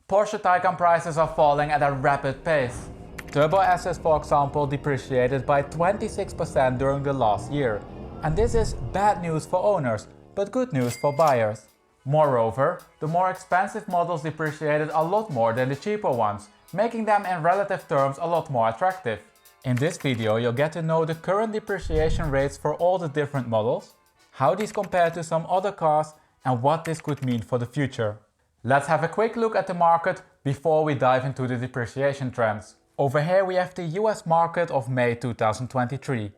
Porsche Taycan prices are falling at a rapid pace. Turbo S's, for example, depreciated by 26% during the last year. And this is bad news for owners, but good news for buyers. Moreover, the more expensive models depreciated a lot more than the cheaper ones, making them in relative terms a lot more attractive. In this video you'll get to know the current depreciation rates for all the different models, how these compare to some other cars, and what this could mean for the future. Let's have a quick look at the market before we dive into the depreciation trends. Over here we have the US market of May 2023.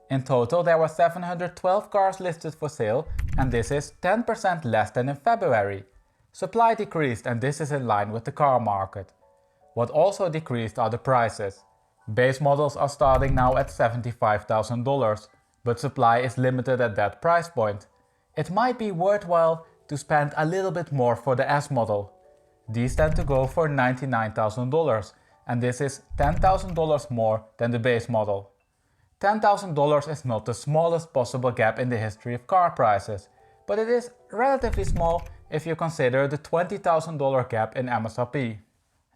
In total there were 712 cars listed for sale, and this is 10% less than in February. Supply decreased, and this is in line with the car market. What also decreased are the prices. Base models are starting now at $75,000, but supply is limited at that price point. It might be worthwhile to spend a little bit more for the S model. These tend to go for $99,000, and this is $10,000 more than the base model. $10,000 is not the smallest possible gap in the history of car prices, but it is relatively small if you consider the $20,000 gap in MSRP.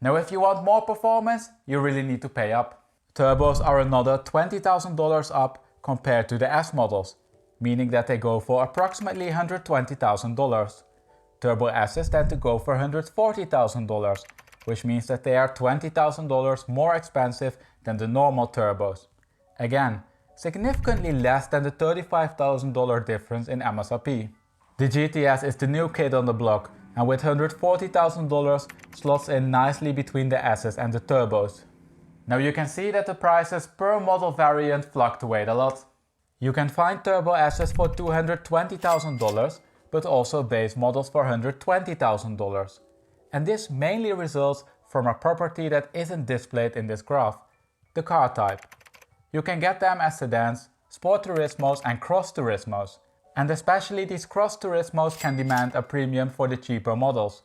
Now if you want more performance, you really need to pay up. Turbos are another $20,000 up compared to the S models, meaning that they go for approximately $120,000. Turbo S's tend to go for $140,000, which means that they are $20,000 more expensive than the normal turbos. Again, significantly less than the $35,000 difference in MSRP. The GTS is the new kid on the block, and with $140,000 slots in nicely between the S's and the turbos. Now you can see that the prices per model variant fluctuate a lot. You can find Turbo S's for $220,000, but also base models for $120,000. And this mainly results from a property that isn't displayed in this graph, the car type. You can get them as sedans, Sport Turismos and Cross Turismos. And especially these Cross Turismos can demand a premium for the cheaper models.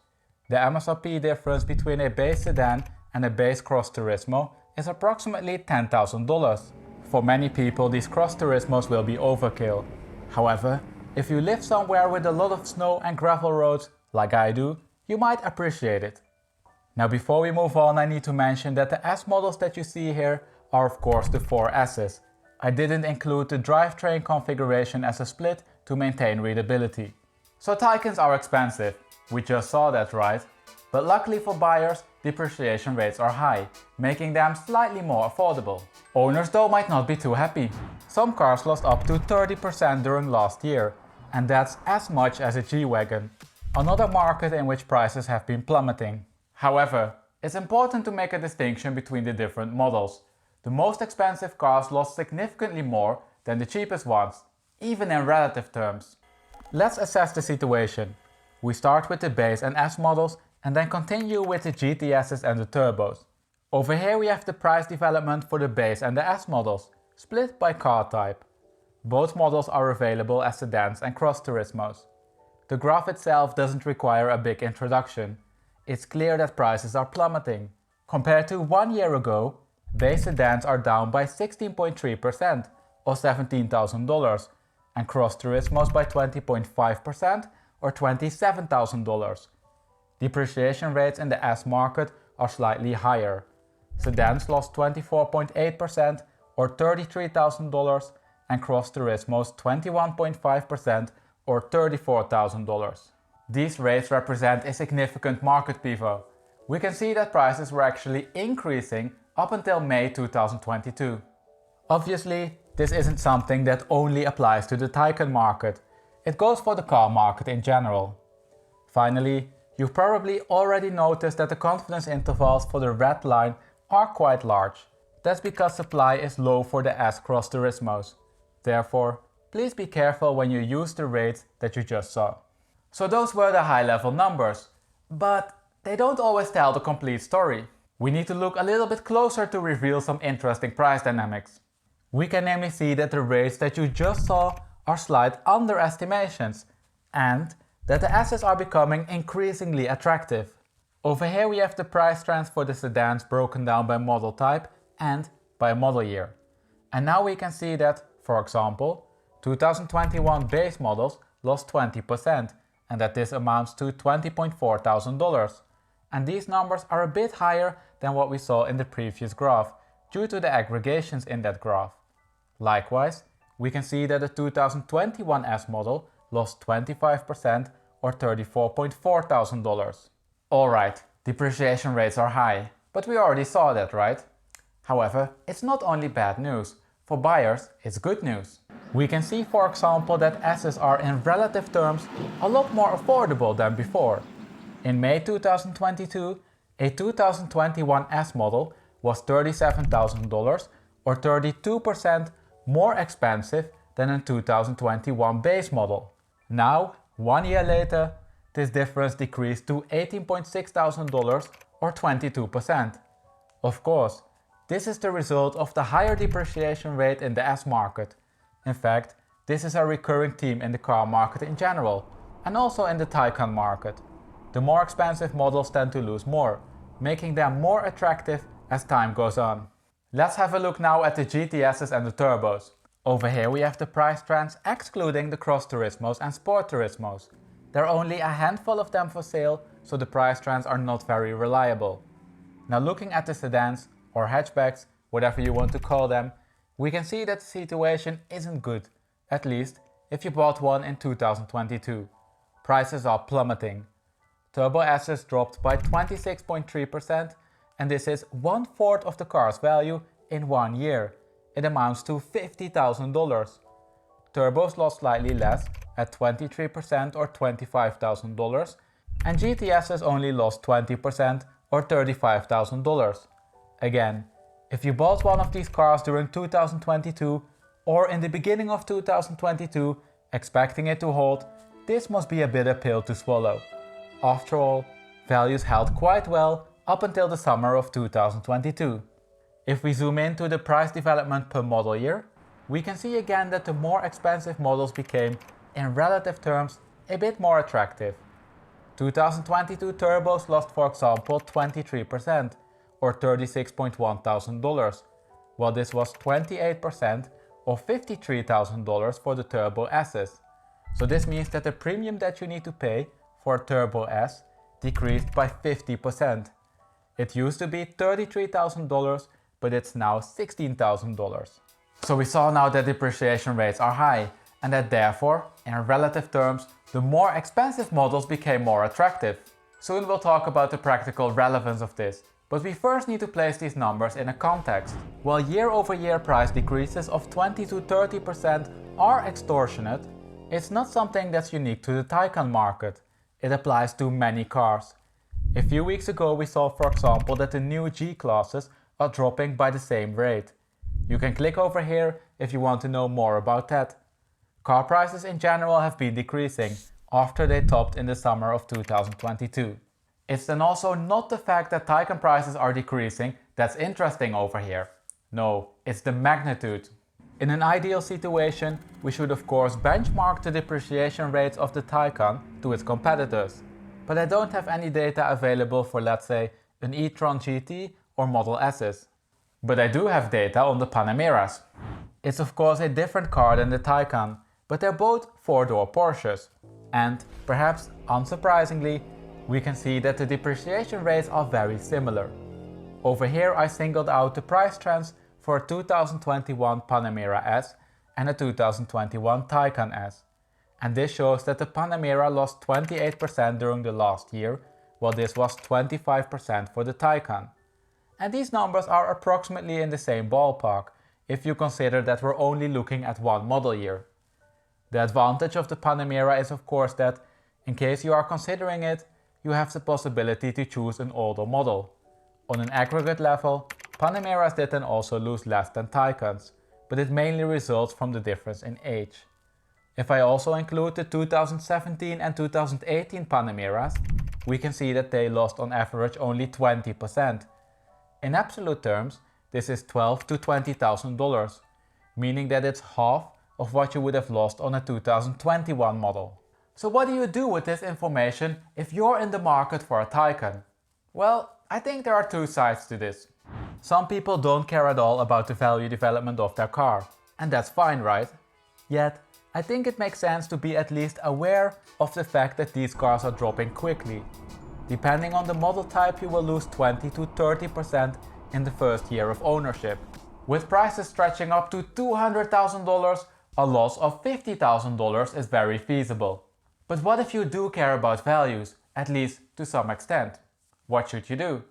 The MSRP difference between a base sedan and a base Cross Turismo is approximately $10,000. For many people these Cross Turismos will be overkill. However, if you live somewhere with a lot of snow and gravel roads, like I do, you might appreciate it. Now before we move on, I need to mention that the S models that you see here are of course the 4S's. I didn't include the drivetrain configuration as a split to maintain readability. So Taycans are expensive, we just saw that, right? But luckily for buyers, depreciation rates are high, making them slightly more affordable. Owners though might not be too happy. Some cars lost up to 30% during last year, and that's as much as a G-Wagon, another market in which prices have been plummeting. However, it's important to make a distinction between the different models. The most expensive cars lost significantly more than the cheapest ones, even in relative terms. Let's assess the situation. We start with the base and S models and then continue with the GTS's and the turbos. Over here we have the price development for the base and the S models, split by car type. Both models are available as sedans and Cross Turismos. The graph itself doesn't require a big introduction. It's clear that prices are plummeting. Compared to 1 year ago, base sedans are down by 16.3% or $17,000 and Cross Turismos by 20.5% or $27,000. Depreciation rates in the S market are slightly higher. Sedans lost 24.8% or $33,000 and Cross Turismos 21.5% or $34,000. These rates represent a significant market pivot. We can see that prices were actually increasing up until May 2022. Obviously, this isn't something that only applies to the Taycan market. It goes for the car market in general. Finally, you've probably already noticed that the confidence intervals for the red line are quite large. That's because supply is low for the S Cross Turismos. Therefore, please be careful when you use the rates that you just saw. So those were the high-level numbers, but they don't always tell the complete story. We need to look a little bit closer to reveal some interesting price dynamics. We can namely see that the rates that you just saw are slight underestimations, and that the S's are becoming increasingly attractive. Over here we have the price trends for the sedans broken down by model type and by model year. And now we can see that, for example, 2021 base models lost 20%, and that this amounts to $20,400. and these numbers are a bit higher than what we saw in the previous graph due to the aggregations in that graph. Likewise, we can see that the 2021 S model lost 25% or $34.4 thousand. Alright, depreciation rates are high, but we already saw that, right? However, it's not only bad news. For buyers, it's good news. We can see, for example, that S's are in relative terms a lot more affordable than before. In May 2022, a 2021 S model was $37,000 or 32% more expensive than a 2021 base model. Now, 1 year later, this difference decreased to $18.6 thousand or 22%. Of course, this is the result of the higher depreciation rate in the S market. In fact, this is a recurring theme in the car market in general, and also in the Taycan market. The more expensive models tend to lose more, making them more attractive as time goes on. Let's have a look now at the GTSs and the Turbos. Over here we have the price trends excluding the Cross Turismos and Sport Turismos. There are only a handful of them for sale, so the price trends are not very reliable. Now looking at the sedans, or hatchbacks, whatever you want to call them, we can see that the situation isn't good, at least if you bought one in 2022. Prices are plummeting. Turbo S's dropped by 26.3%, and this is 1/4 of the car's value in 1 year. It amounts to $50,000. Turbos lost slightly less at 23% or $25,000, and GTS's only lost 20% or $35,000. Again, if you bought one of these cars during 2022 or in the beginning of 2022 expecting it to hold, this must be a bitter pill to swallow. After all, values held quite well up until the summer of 2022. If we zoom into the price development per model year, we can see again that the more expensive models became, in relative terms, a bit more attractive. 2022 turbos lost, for example, 23% or $36.1 thousand, while this was 28% or $53,000 for the Turbo S's. So this means that the premium that you need to pay for a Turbo S decreased by 50%. It used to be $33,000, but it's now $16,000. So we saw now that depreciation rates are high, and that therefore, in relative terms, the more expensive models became more attractive. Soon we'll talk about the practical relevance of this, but we first need to place these numbers in a context. While year-over-year price decreases of 20 to 30% are extortionate, it's not something that's unique to the Taycan market. It applies to many cars. A few weeks ago we saw, for example, that the new G-classes are dropping by the same rate. You can click over here if you want to know more about that. Car prices in general have been decreasing after they topped in the summer of 2022. It's then also not the fact that Taycan prices are decreasing that's interesting over here. No, it's the magnitude. In an ideal situation, we should of course benchmark the depreciation rates of the Taycan to its competitors. But I don't have any data available for, let's say, an e-tron GT or Model S's. But I do have data on the Panameras. It's of course a different car than the Taycan, but they're both four-door Porsches. And, perhaps unsurprisingly, we can see that the depreciation rates are very similar. Over here I singled out the price trends for a 2021 Panamera S and a 2021 Taycan S. And this shows that the Panamera lost 28% during the last year, while this was 25% for the Taycan. And these numbers are approximately in the same ballpark, if you consider that we're only looking at one model year. The advantage of the Panamera is of course that, in case you are considering it, you have the possibility to choose an older model. On an aggregate level, Panameras did then also lose less than Taycans, but it mainly results from the difference in age. If I also include the 2017 and 2018 Panameras, we can see that they lost on average only 20%. In absolute terms, this is $12,000 to $20,000, meaning that it's half of what you would have lost on a 2021 model. So what do you do with this information if you're in the market for a Taycan? Well, I think there are two sides to this. Some people don't care at all about the value development of their car, and that's fine, right? Yet, I think it makes sense to be at least aware of the fact that these cars are dropping quickly. Depending on the model type, you will lose 20 to 30% in the first year of ownership. With prices stretching up to $200,000, a loss of $50,000 is very feasible. But what if you do care about values, at least to some extent? What should you do?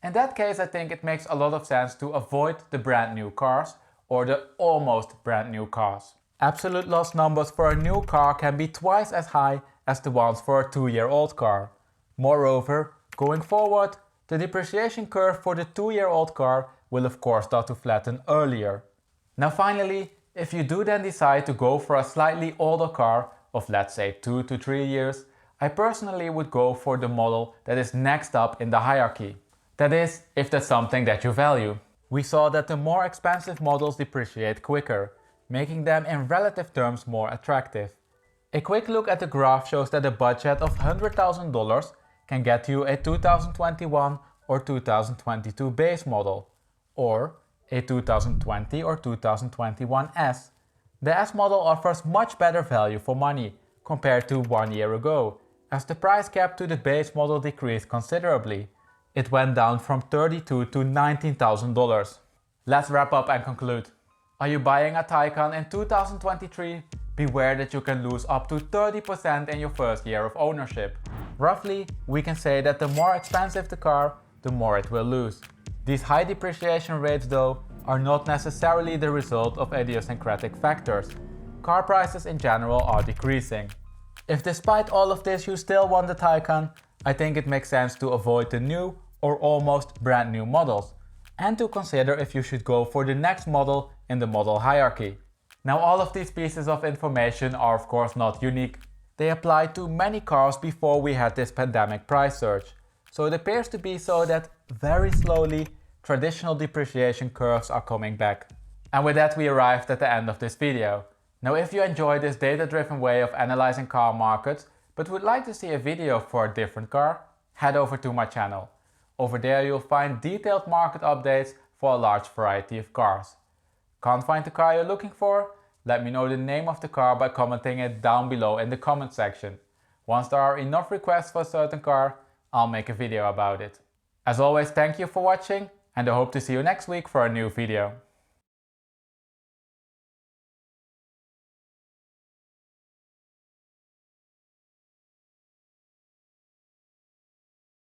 In that case, I think it makes a lot of sense to avoid the brand new cars or the almost brand new cars. Absolute loss numbers for a new car can be twice as high as the ones for a 2-year-old car. Moreover, going forward, the depreciation curve for the 2-year-old car will of course start to flatten earlier. Now finally, if you do then decide to go for a slightly older car of let's say 2 to 3 years, I personally would go for the model that is next up in the hierarchy. That is, if that's something that you value. We saw that the more expensive models depreciate quicker, making them in relative terms more attractive. A quick look at the graph shows that a budget of $100,000 can get you a 2021 or 2022 base model, or a 2020 or 2021 S. The S model offers much better value for money compared to 1 year ago, as the price cap to the base model decreased considerably. It went down from $32,000 to $19,000. Let's wrap up and conclude. Are you buying a Taycan in 2023? Beware that you can lose up to 30% in your first year of ownership. Roughly, we can say that the more expensive the car, the more it will lose. These high depreciation rates, though, are not necessarily the result of idiosyncratic factors. Car prices in general are decreasing. If despite all of this you still want the Taycan, I think it makes sense to avoid the new or almost brand new models, and to consider if you should go for the next model in the model hierarchy. Now all of these pieces of information are of course not unique. They applied to many cars before we had this pandemic price surge. So it appears to be so that very slowly traditional depreciation curves are coming back. And with that we arrived at the end of this video. Now if you enjoy this data-driven way of analyzing car markets but would like to see a video for a different car, head over to my channel. Over there you'll find detailed market updates for a large variety of cars. Can't find the car you're looking for? Let me know the name of the car by commenting it down below in the comment section. Once there are enough requests for a certain car, I'll make a video about it. As always, thank you for watching, and I hope to see you next week for a new video.